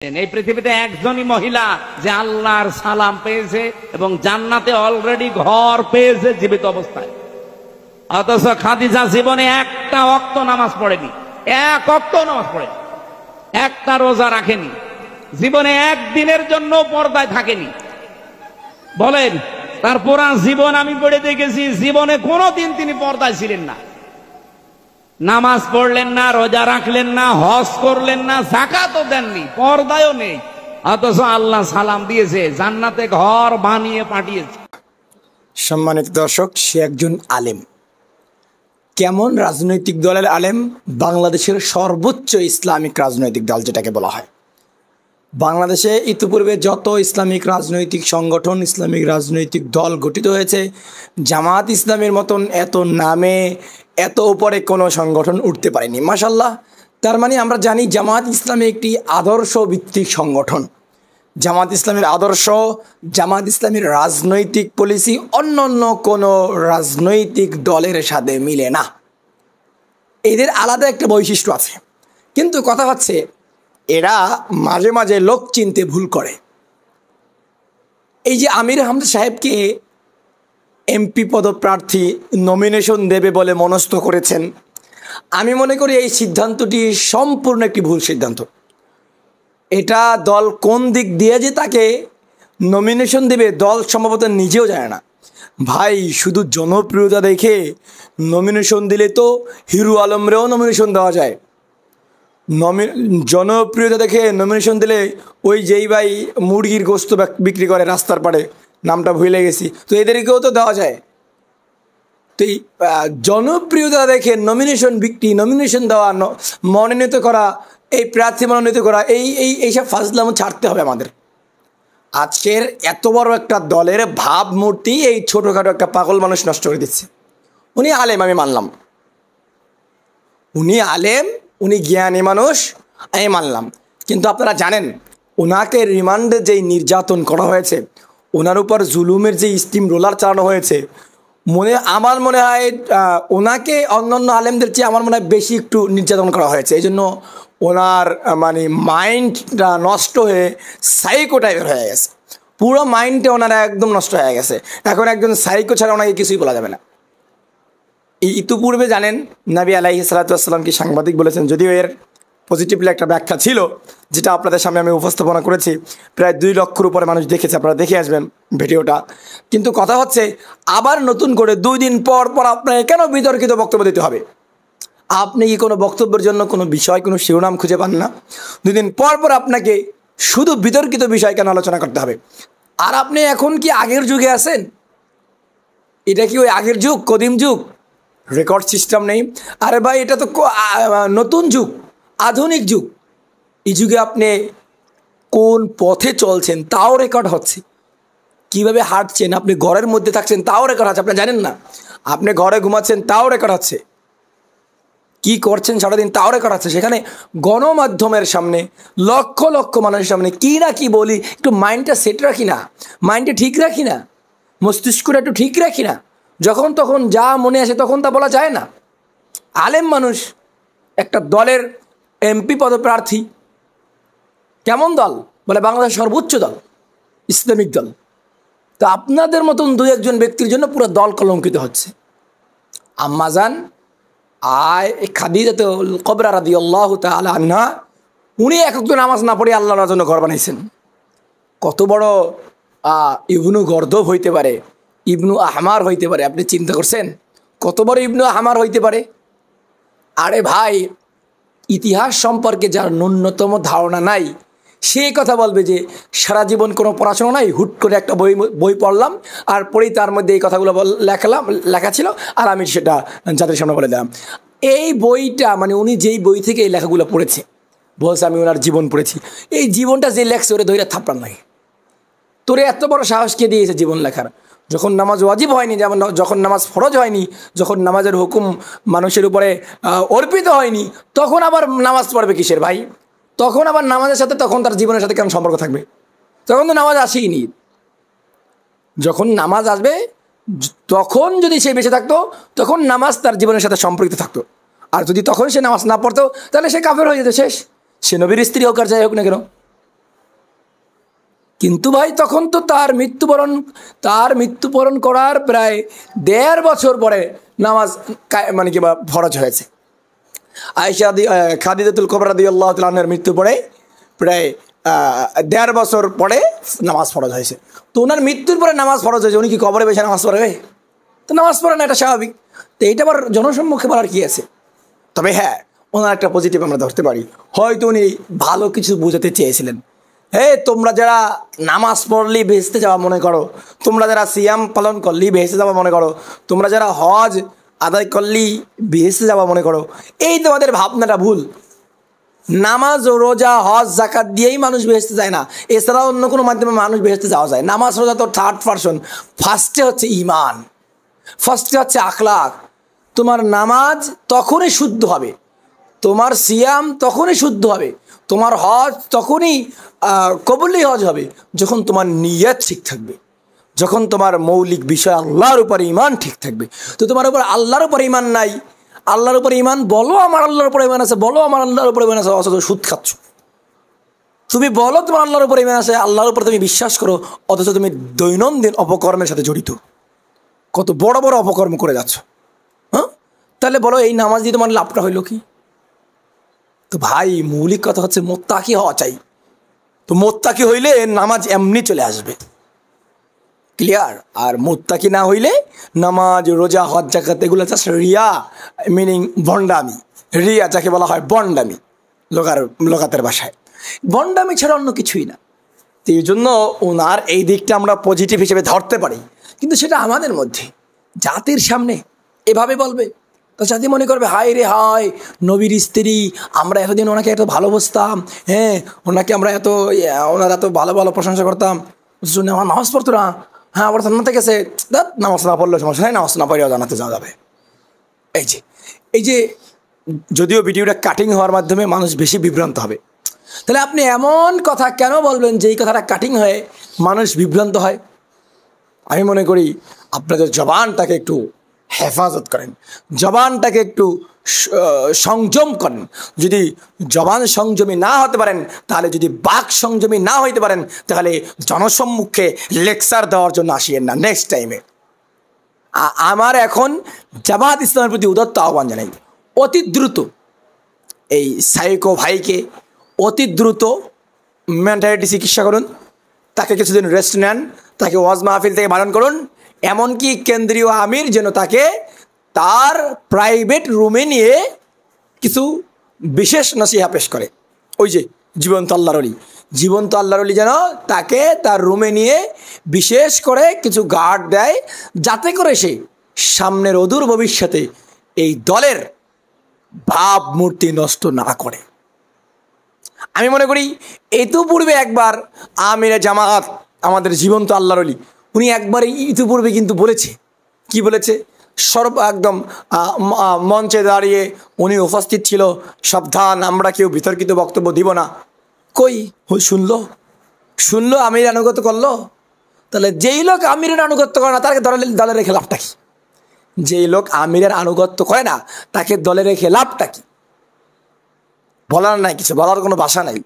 এই পৃথিবীতে একজনই মহিলা যে আল্লাহর সালাম পেয়েছে এবং জান্নাতে অলরেডি ঘর পেয়েছে জীবিত অবস্থায়। অথচ খাদিজা জীবনে একটা ওয়াক্ত নামাজ পড়েনি, এক ওয়াক্ত নামাজ পড়েনি, একটা রোজা রাখেনি, জীবনে একদিনের জন্য পর্দায় থাকেনি। বলেন, তার পুরা জীবন আমি পড়ে দেখেছি, জীবনে কোনোদিন তিনি পর্দায় ছিলেন না। নামাজ পড়লেন না, রোজা রাখলেন না, হজ করলেন না, যাকাতও দেননি, পর্দায়ও নেই। অথচ আল্লাহ সালাম দিয়েছে, জান্নাতে ঘর বানিয়ে পাঠিয়েছে। সম্মানিত দর্শক, সে একজন আলেম। কেমন রাজনৈতিক দলের আলেম? বাংলাদেশের সর্বোচ্চ ইসলামিক রাজনৈতিক দল যেটাকে বলা হয়। বাংলাদেশে ইতিপূর্বে যত ইসলামিক রাজনৈতিক সংগঠন, ইসলামিক রাজনৈতিক দল গঠিত হয়েছে, জামাত ইসলামের মতন এত নামে এত উপরে কোনো সংগঠন উঠতে পারেনি। মাশাআল্লাহ। তার মানে আমরা জানি জামাত ইসলামী একটি আদর্শ ভিত্তিক সংগঠন। জামাত ইসলামের আদর্শ, জামাত ইসলামের রাজনৈতিক পলিসি অন্য অন্য কোনো রাজনৈতিক দলের সাথে মিলে না। এদের আলাদা একটা বৈশিষ্ট্য আছে। কিন্তু কথা হচ্ছে, এরা মাঝে মাঝে লোক চিনতে ভুল করে। এই যে আমির হামজা সাহেবকে এমপি পদপ্রার্থী নমিনেশন দেবে বলে মনস্থ করেছেন, আমি মনে করি এই সিদ্ধান্তটি সম্পূর্ণ একটি ভুল সিদ্ধান্ত। এটা দল কোন দিক দিয়ে যে তাকে নমিনেশন দেবে দল সম্ভবত নিজেও জানে না। ভাই, শুধু জনপ্রিয়তা দেখে নমিনেশন দিলে তো হিরু আলমরেও নমিনেশন দেওয়া যায়। জনপ্রিয়তা দেখে নমিনেশন দিলে ওই যেই ভাই মুরগির গোস্ত বিক্রি করে রাস্তার পাড়ে, নামটা ভুলে গেছি, তো এদেরকেও তো দেওয়া যায়। তো এই জনপ্রিয়তা দেখে নমিনেশন দেওয়া, মনোনীত করা, এই প্রার্থী মনোনীত করা, এইসব ফাজলাম ছাড়তে হবে আমাদের। আজকের এত বড় একটা দলের ভাবমূর্তি এই ছোটোখাটো একটা পাগল মানুষ নষ্ট করে দিচ্ছে। উনি আলেম, আমি মানলাম, উনি আলেম, উনি জ্ঞানী মানুষ, আমি মানলাম। কিন্তু আপনারা জানেন, ওনাকে রিমান্ডে যেই নির্যাতন করা হয়েছে, ওনার উপর জুলুমের যে স্টিম রোলার চালানো হয়েছে, আমার মনে হয় ওনাকে অন্যান্য আলেমদের চেয়ে আমার মনে হয় বেশি একটু নির্যাতন করা হয়েছে। এই জন্য ওনার মানে মাইন্ডটা নষ্ট হয়ে সাইকো টাইপের হয়ে গেছে। পুরো মাইন্ডটা ওনার একদম নষ্ট হয়ে গেছে। এখন একজন সাইকো ছাড়া ওনাকে কিছুই বলা যাবে না। ইতিপূর্বে জানেন নবী আলাইহিস সালাতু ওয়াস সালাম কি সাংবাদিক বলেছেন, যদিও এর পজিটিভলি একটা ব্যাখ্যা ছিল যেটা আপনাদের সামনে আমি উপস্থাপনা করেছি। প্রায় 2 লক্ষের উপরে মানুষ দেখেছে, আপনারা দেখে আসবেন ভিডিওটা। কিন্তু কথা হচ্ছে, আবার নতুন করে 2 দিন পর পর আপনাকে কেন বিতর্কিত বক্তব্য দিতে হবে? আপনি কি কোনো বক্তব্যের জন্য কোনো বিষয়, কোনো শিরোনাম খুঁজে পান না? 2 দিন পর পর আপনাকে শুধু বিতর্কিত বিষয় কেন আলোচনা করতে হবে? আর আপনি এখন কি আগের যুগে আছেন? এটা কি ওই আগের যুগ, কদিম যুগ? রেকর্ড সিস্টেম নেই। আরে ভাই, এটা তো নতুন যুগ, আধুনিক যুগ। এই যুগে আপনি কোন পথে চলছেন তাও রেকর্ড হচ্ছে, কিভাবে হাঁটছেন, আপনি ঘরের মধ্যে থাকছেন তাও রেকর্ড হচ্ছে, আপনি জানেন না? আপনি ঘরে ঘুমাচ্ছেন তাও রেকর্ড হচ্ছে, কি করছেন সারাদিন তাও রেকর্ড হচ্ছে। সেখানে গণমাধ্যমের সামনে লক্ষ লক্ষ মানুষের সামনে কি না কি বলি, একটু মাইন্ডটা সেট রাখি না, মাইন্ডটা ঠিক রাখি না, মস্তিষ্কটা একটু ঠিক রাখি না। যখন তখন যা মনে আসে তখন তা বলা যায় না। আলেম মানুষ, একটা দলের এমপি পদপ্রার্থী, কেমন দল বলে বাংলাদেশের সর্বোচ্চ দল, ইসলামিক দল। তো আপনাদের মতন 2-1 ব্যক্তির জন্য পুরো দল কলঙ্কিত হচ্ছে। আম্মাজান খাদিজাতুল কুবরা রাদিয়াল্লাহু তাআলা আনহা, উনি একজন নামাজ না পড়ে আল্লাহর জন্য ঘর বানাইছেন। কত বড় ইবনু গর্দব হইতে পারে, ইবনু আহমার হইতে পারে, আপনি চিন্তা করছেন কত বড় ইবনু আহমার হইতে পারে? আরে ভাই, ইতিহাস সম্পর্কে যার ন্যূনতম ধারণা নাই, সেই কথা বলবে যে সারা জীবন কোনো পড়াশোনা নাই, হুট করে একটা বই পড়লাম আর পড়েই তার মধ্যে এই কথাগুলো লেখা ছিল আর আমি সেটা যাদের সামনে বলে দিলাম। এই বইটা মানে উনি যেই বই থেকে এই লেখাগুলো পড়েছে, বলছে আমি ওনার জীবন পড়েছি। এই জীবনটা যে লেখছে ওরে ধৈর্য থাপড়ান লাগে। তোরে এত বড় সাহস কে দিয়েছে জীবন লেখার? যখন নামাজ ওয়াজিব হয়নি, যেমন যখন নামাজ ফরজ হয়নি, যখন নামাজের হুকুম মানুষের উপরে অর্পিত হয়নি, তখন আবার নামাজ পড়বে কিসের ভাই? তখন আবার নামাজের সাথে তখন তার জীবনের সাথে কেমন সম্পর্ক থাকবে? তখন তো নামাজ আসেইনি। যখন নামাজ আসবে তখন যদি সে বেঁচে থাকতো, তখন নামাজ তার জীবনের সাথে সম্পর্কিত থাকতো। আর যদি তখন সে নামাজ না পড়তো তাহলে সে কাফের হয়ে যেত, শেষ। সে নবীর স্ত্রী হোক আর যাই হোক না কেন। কিন্তু ভাই তখন তো তার মৃত্যুবরণ করার প্রায় 1.5 বছর পরে নামাজ মানে কি বা ফরজ হয়েছে। আয়েশা খাদিজাতুল কুবরা রাদিয়াল্লাহু তাআলা আনহার মৃত্যু পরে প্রায় 1.5 বছর পরে নামাজ ফরজ হয়েছে। তো ওনার মৃত্যুর পরে নামাজ ফরজ হয়েছে, উনি কি কবরে বসে নামাজ পড়বে? তো নামাজ পড়ে না, এটা স্বাভাবিক। তো এইটা আবার জনসম্মুখে বলার কি আছে? তবে হ্যাঁ, ওনার একটা পজিটিভ আমরা ধরতে পারি, হয়তো উনি ভালো কিছু বোঝাতে চেয়েছিলেন। তোমরা যারা নামাজ পড়লেই ভেস্তে যাওয়া মনে করো, তোমরা যারা সিয়াম পালন করলেই ভেস্তে যাওয়া মনে করো, তোমরা যারা হজ আদায় করলেই ভেস্তে যাওয়া মনে করো, এই তোমাদের ভাবনাটা ভুল। নামাজ ও রোজা হজ জাকাত দিয়েই মানুষ ভেস্তে যায় না, এছাড়াও অন্য কোনো মাধ্যমে মানুষ ভেস্তে যাওয়া যায়। নামাজ রোজা তো থার্ড পারসন, ফার্স্টে হচ্ছে ইমান, ফার্স্টে হচ্ছে আখলাক। তোমার নামাজ তখনই শুদ্ধ হবে, তোমার সিয়াম তখনই শুদ্ধ হবে, তোমার হজ তখনই কবুলি হজ হবে যখন তোমার নিয়ত ঠিক থাকবে, যখন তোমার মৌলিক বিষয় আল্লাহর উপর ইমান ঠিক থাকবে। তো তোমার উপর আল্লাহর উপর ইমান নাই, আল্লাহর উপর ইমান বলো আমার আল্লাহর উপর ইমান আছে, বলো আমার আল্লাহর উপর ইমান আছে, অথচ সুদ খাচ্ছ। তুমি বলো তোমার আল্লাহর উপর ইমান আছে, আল্লাহর উপর তুমি বিশ্বাস করো, অথচ তুমি দৈনন্দিন অপকর্মের সাথে জড়িত, কত বড় বড় অপকর্ম করে যাচ্ছ। তাহলে বলো এই নামাজ দিয়ে তোমার লাভটা হইল কি? তো ভাই মৌলিক কথা হচ্ছে মোত্তাকি হওয়া চাই। তো মোত্তাকি হইলে নামাজ এমনি চলে আসবে, ক্লিয়ার। আর মোত্তাকি না হইলে নামাজ রোজা হজ জাকাত এগুলো জাস্ট রিয়া, মিনিং ভণ্ডামি। রিয়া যাকে বলা হয় ভণ্ডামি লোকাতের ভাষায়, ভণ্ডামি ছাড়া অন্য কিছুই না। তো এই জন্য ওনার এই দিকটা আমরা পজিটিভ হিসেবে ধরতে পারি, কিন্তু সেটা আমাদের মধ্যে জাতির সামনে এভাবে বলবে, তো জাতি মনে করবে হায় রে হায়, নবীর স্ত্রী, আমরা এতদিন ওনাকে এত ভালোবাসতাম, ওনাকে আমরা ওনার এত ভালো ভালো প্রশংসা করতাম, আমার নামাজ পড়তো না, আবার জান্নাতে গেছে, নামাজ না পড়লে সমস্যা নেই, নামাজ না পড়েও জান্নাতে যাওয়া যাবে। এই যে যদিও ভিডিওটা কাটিং হওয়ার মাধ্যমে মানুষ বেশি বিভ্রান্ত হবে, তাহলে আপনি এমন কথা কেন বলবেন যে এই কথাটা কাটিং হয়ে মানুষ বিভ্রান্ত হয়? আমি মনে করি আপনাদের জবানটাকে একটু হেফাজত করেন, জবানটাকে একটু সংযম করেন। যদি জবান সংযমী না হতে পারেন, তাহলে যদি বাক সংযমী না হইতে পারেন, তাহলে জনসম্মুখে লেকচার দেওয়ার জন্য আসিয়েন না নেক্সট টাইমে। আমার এখন জামাত ইসলামের প্রতি উদাত্ত আহ্বান জানাই, অতি দ্রুত এই সাইকো ভাইকে অতি দ্রুত মেন্টালিটি চিকিৎসা করুন, তাকে কিছুদিন রেস্ট নেন, তাকে ওয়াজ মাহফিল থেকে বারণ করুন, এমনকি কেন্দ্রীয় আমির যেন তাকে তার প্রাইভেট রুমে নিয়ে কিছু বিশেষ নসিহা পেশ করে। ওই যে জীবন্ত আল্লাহর ওলি যেন তাকে তার রুমে নিয়ে বিশেষ করে কিছু গার্ড দেয়, যাতে করে সে সামনের অদূর ভবিষ্যতে এই দলের ভাবমূর্তি নষ্ট না করে। আমি মনে করি ইতিপূর্বে একবার আমিরে জামাত আমাদের জীবন্ত আল্লাহর ওলি, উনি একবার ইতিপূর্বে কিন্তু বলেছে, কি বলেছে, একদম মঞ্চে দাঁড়িয়ে উনি উপস্থিত ছিল, সাবধান আমরা কেউ বিতর্কিত বক্তব্য দিব না। কই শুনলো আমির আনুগত্য করলো? তাহলে যেই লোক আমিরের আনুগত্য করে না তাকে দলে রেখে লাভটা কি? যেই লোক আমিরের আনুগত্য করে না তাকে দলে রেখে লাভটা কি? বলার নাই কিছু, বলার কোনো ভাষা নাই।